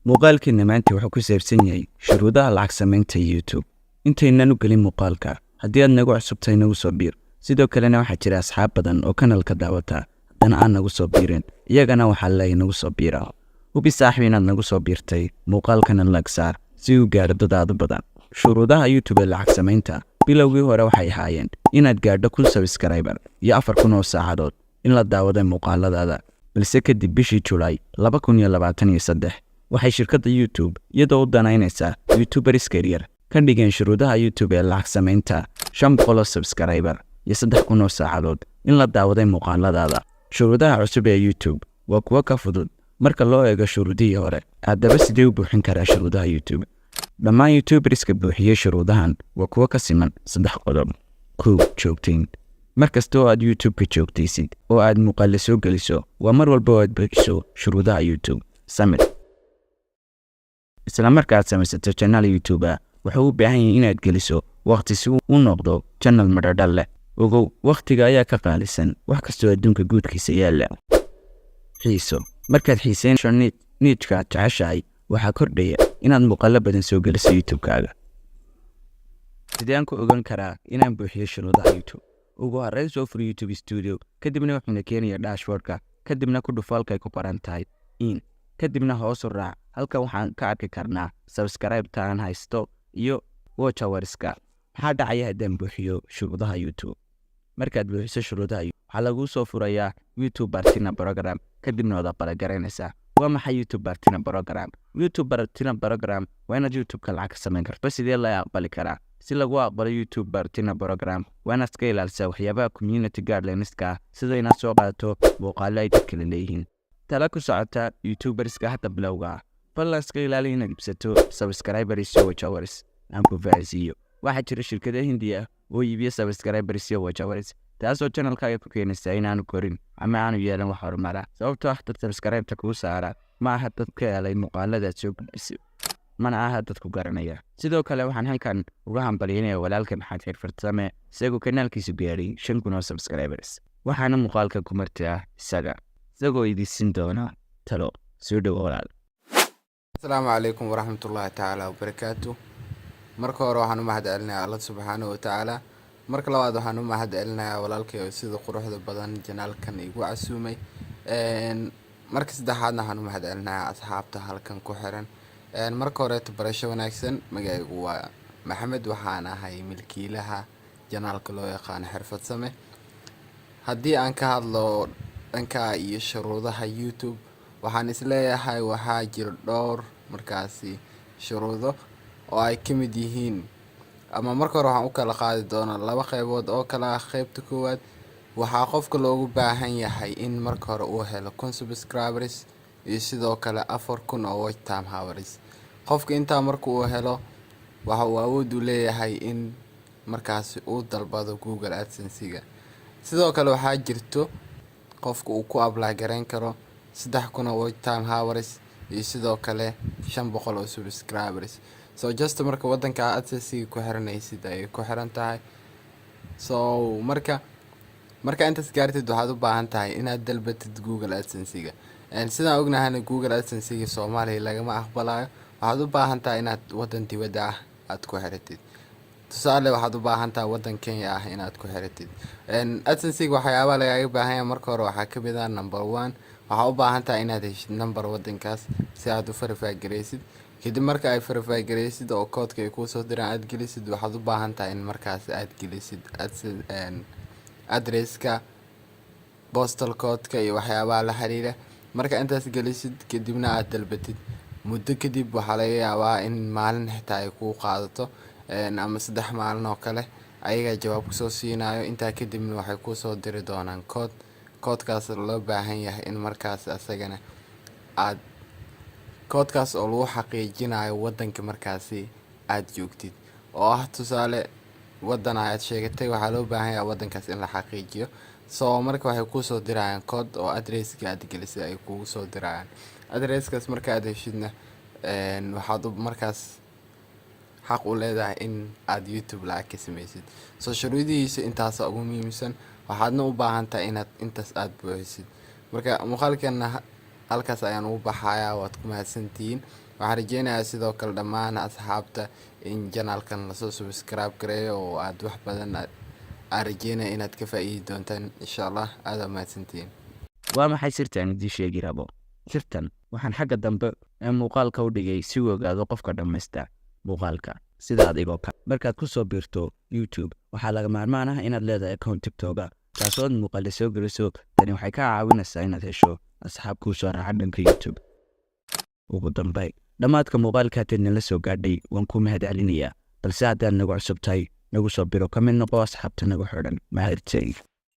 muuqaalkeena maanta wuxuu ku saabsan yahay shuruudaha lacag samaynta YouTube. Intaynan u gelin muuqaalka, haddii aad nagu cusubtahay nagu soo biir. Sidoo kalena waxaa jira asxaab badan oo kanalka daawata, haddana aan nagu soo biirin. Iyagana waxaa leeyahay nagu soo biira. Hubi saaxiib inaad nagu soo biirtay, muuqaalkana lag saar si uu gaadho dad aad u badan. Shuruudaha YouTube ee lacag samaynta bilowgii hore waxay ahaayeen inaad gaadho 1000 subscriber iyo 4000 oo saacadood in la daawaday muuqaaladaada. balse kadib bishii July 2023 waxay shirkadda YouTube iyadoo u danaynaysa YouTubers career ka dhigeen shuruudaha YouTube ee lacag samaynta 500 subscriber iyo 3000 oo saacadood in la daawaday muuqaaladaada. Shuruudaha cusub ee YouTube waa kuwa ka fudud marka loo eego shuruudihii hore. Haddaba sidee u buuxin karaa shuruudaha YouTube? Dhammaan YouTuberska buuxiyay shuruudahan waa kuwa ka siman 3 qodob. 1. Joogtayn. markasta oo aad YouTube-ka joogtaysid oo aad muuqaal soo geliso waa mar walba oo aad buuxiso shuruudaha YouTube. Samir. isla markaad samaysato channel YouTube wuxuu u baahan yahay inaad geliso waqti si uu u noqdo channel madhadhal leh. Ogow, waqtiga ayaa ka qaalisan wax kastoo adduunka guudkiisa yaala. Xiiso. markaad xiiseynayso niche-ka aad jeceshahay waxaa kordhaya inaad muuqaalo badan soo geliso YouTube-kaaga. Sidee aan ku ogaan karaa inaan buuxiyo shuruudaha YouTube? ugu horreyn soo fur YouTube Studio, kadibna waxaad keenaya dashboard-ka, kadibna ku dhufo halka ay ku qoran tahay kadibna hoos u raac. halka waxaan ka arki karnaa subscribe-ta aan haysto iyo watch hours-ka. maxaa dhacaya haddaan buuxiyo shuruudaha YouTube? markaad buuxiso shuruudaha waxaa lagu soo furayaa YouTube Partner Program, kadibna waad aqbalgareynaysaa. waa maxay YouTube Partner Program? YouTube Partner Program waa inaad YouTube-ka lacag ka samayn karto. Sidee la aqbali karaa? si lagu aqbalo YouTube Partner Program waa inaad ka ilaalisaa waxyaabaha community guidelines-ka sida inaad soo qaadato muuqaalo ay dad kale leeyihiin. tala ku socota YouTuberska hadda bilowga fadlan iska ilaali inaad iibsato subscribers iyo watch hours. aan ku faahfaahsiiyo, waxaa jira shirkado Hindi ah oo iibiya subscribers iyo watch hours, taasoo channelkaaga ku keenaysa inaanu korin ama aanu yeelan wax horumar. sababtoo ah dad subscribe-ta kuu saara ma aha dad ka helay muuqaaladaad soo gudbisay, mana aha dad ku garanaya. sidoo kale waxaan halkan uga hambalyeynaya walaalka Maxamed Xirfarsame isagoo kanaalkiisu gaaray 5000 oo subscribers. waxaana muuqaalka ku martaa isagoo idin doona talo. soo dhawo walaal. السلام عليكم ورحمة الله تعالى وبركاته. marka hore waxaan u mahadcelinayaa Allah subhanahu wa ta'ala. marka labaad waxaan u mahadcelinayaa walaalkay sida quruxda badan janaalkan igu casuumay. marka saddexaadna waxaan u mahadcelinayaa asxaabta halkan ku xiran. marka hore barasho wanaagsan. magacaygu waa Maxamed, waxaan ahay milkiilaha janaalka loo yaqaan Xirfadsame. haddii aan ka hadlo dhanka iyo shuruudaha YouTube, waxaan isleeyahay waxaa jira dhowr markaasi shuruudo oo ay ka mid yihiin, ama marka hore waxaan u kala qaadi doonaa 2 qaybood oo kala ah. qaybta koowaad waxaa qofka loogu baahan yahay in marka hore uu helo 1000 subscribers iyo sidoo kale 4000 oo watch time hours. qofka intaa marka uu helo waxa uu awood u leeyahay in markaasi uu dalbado Google AdSense-ga. sidoo kale waxaa jirto qofka uu ku apply gareyn karo 3000 oo watch time hours iyo sidoo kale 500 oo subscribers. so just marka wadanka AdSense ku xiranaysid ay ku xiran tahay. so marka intaas gaartid waxaad u baahan tahay inaad dalbatid Google AdSense-ga. sidaan ognahay Google AdSense-ga Soomaaliya lagama aqbalayo. waxaad u baahan tahay inaad wadan dibadda ah aad ku xiratid. tusaale waxaad u baahan tahay wadan Kenya ah inaad ku xiratid. AdSense-ga waxyaabaha lagaga baahan yahay marka hore waxaa ka mid ah number 1 waxaa u baahan tahay inaad heshid number wadankaas si aad u verify gareysid. kadib marka ay verify gareysid oo code-ka ay kuu soo diraan aad gelisid, waxaad u baahan tahay in markaas aad gelisid address-ka, postal code-ka iyo waxyaabaha la xiriira. marka intaas gelisid kadibna aad dalbatid, muddo kadib waxaa laga yaabaa in maalin xitaa ay kuu qaadato ama 3 maalin oo kale ayaga jawaab ku soo siinayo. intaa kadibna waxay kuu soo diri doonaan code-kaas loo baahan yahay in markaas asagana aad code-kaas oo lagu xaqiijinayo wadanka markaasi aad joogtid, oo ah tusaale wadan aad sheegatay waxaa loo baahan yahay wadankaas in la xaqiijiyo. so marka waxay kuu soo dirayaan code oo address-ka aad gelisay ay kugu soo dirayaan. address-kaas marka aad heshidna waxaad markaas xaq u leedahay in aad YouTube lacag ka samaysid. so shuruudihiisa intaas ugu muhiimsan, waxaadna u baahan tahay inaad intaas aad buuxisid. marka muuqaalkeena halkaas ayaan ugu baxayaa. waad ku mahadsantihiin. waxaan rajeynayaa sidoo kale dhammaan asxaabta in janaalkan lasoo subscribe gareeyo oo aad wax badan aan rajeynaya inaad ka faa'iidi doontaan insha allah. aad waa mahadsantihiin. waa maxay sirtaan idii sheegi rabo? sirtan waxaan xagga dambe ee muuqaalka u dhigay si uu ogaado qofka dhammaysta muuqaalka sida adigoo kale. markaad ku soo biirto YouTube waxaa laga maarmaan ah inaad leedahay account TikTok taasoo aad muuqaal soo geliso. tani waxay kaa caawinaysaa inaad hesho asxaab kuu soo raaca dhanka YouTube. ugu dambeyn dhammaadka muuqaalka la soo gaadhay waan ku mahadcelinayaa, balse haddaad nagu cusub tahay nagu soo biro ka mid noqo asxaabta nagu xidhan. mahadsanid.